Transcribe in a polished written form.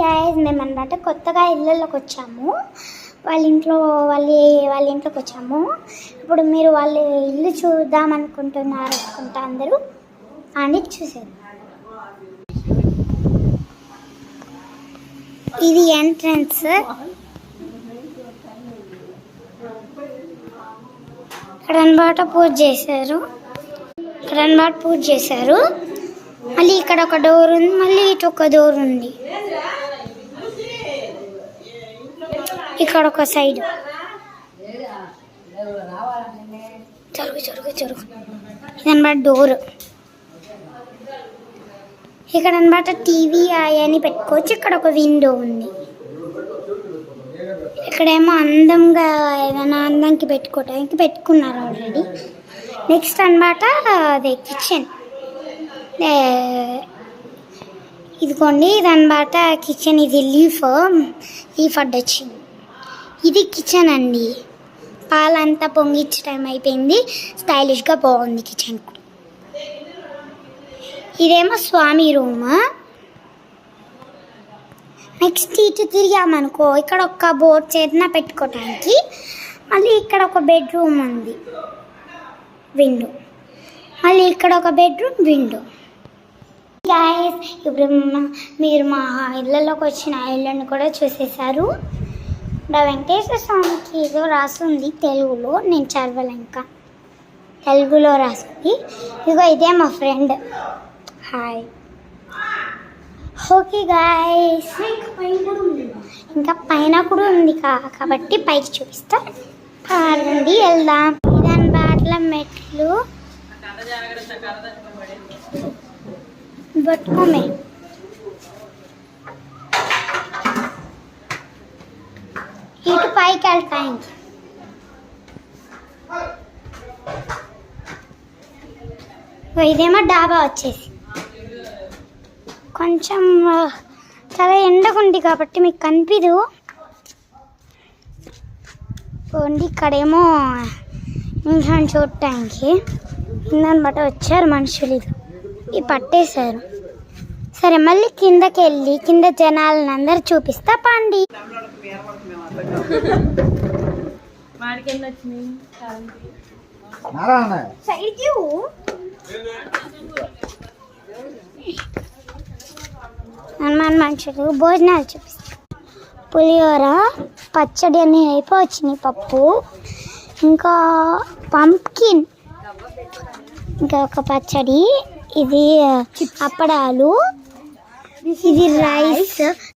Guys మేమన్నమాట కొత్తగా ఇళ్ళలోకి వచ్చాము. వాళ్ళ ఇంట్లోకి వచ్చాము. ఇప్పుడు మీరు వాళ్ళ ఇల్లు చూద్దాం అనుకుంటున్నారు అనుకుంటా అందరూ అని చూసారు. ఇది ఎంట్రన్స్. ఇక్కడ అన్నమాట పూజ చేశారు. మళ్ళీ ఇక్కడ ఒక డోర్ ఉంది, మళ్ళీ ఇటు ఒక డోర్ ఉంది. ఇక్కడ ఒక సైడ్ జరుగు ఇదన్నమాట డోర్. ఇక్కడ అన్నమాట టీవీ అవన్నీ పెట్టుకోవచ్చు. ఇక్కడ ఒక విండో ఉంది. ఇక్కడేమో అందంగా ఏదైనా అందంకి పెట్టుకోవడానికి పెట్టుకున్నారు ఆల్రెడీ. నెక్స్ట్ అన్నమాట అదే కిచెన్. ఇదిగోండి ఇదన్నమాట కిచెన్. ఇది లీఫ్ అడ్డొచ్చింది. ఇది కిచెన్ అండి. పాలంతా పొంగిచ్చే టైం అయిపోయింది. స్టైలిష్గా బాగుంది కిచెన్. ఇదేమో స్వామి రూమ్. నెక్స్ట్ ఇటు తిరిగామనుకో ఇక్కడ ఒక బోర్డ్ చేతిన పెట్టుకోవటానికి. మళ్ళీ ఇక్కడ ఒక బెడ్రూమ్ ఉంది, విండో. మళ్ళీ ఇక్కడ ఒక బెడ్రూమ్, విండో. గాయస్ ఇప్పుడు మీరు మా ఇళ్ళలోకి వచ్చిన ఇళ్ళని కూడా చూసేశారు. వెంకటేశ్వర స్వామికి ఏదో రాసింది తెలుగులో, నేను చదవలే ఇంకా. తెలుగులో రాసింది. ఇదిగో ఇదే మా ఫ్రెండ్. హాయ్. ఓకే గాయస్, ఇంకా పైన కూడా ఉంది కాబట్టి పైకి చూపిస్తా. రండి వెళ్దాం. ఇదాని బాట్ల మెట్లు పట్టుకోమే. ఇటు పైకి వెళ్తా. ఇదేమో డాబా వచ్చేసి కొంచెం చాలా ఎండగుంది కాబట్టి మీకు కనిపిదు. ఇక్కడేమో నిమిషం చూడటానికి కిందనమాట వచ్చారు మనుషులు. ఇది పట్టేశారు. సరే మళ్ళీ కిందకి వెళ్ళి కింద జనాలను అందరు చూపిస్తా పండి. హనుమాన్ మనుషులు భోజనాలు చూపిస్తా. పులిహోర, పచ్చడి అన్నీ అయిపోవచ్చినాయి. పప్పు, ఇంకా పంప్కిన్, ఇంకా ఒక పచ్చడి, ఇది అప్పడాలు, ఇది రైస్.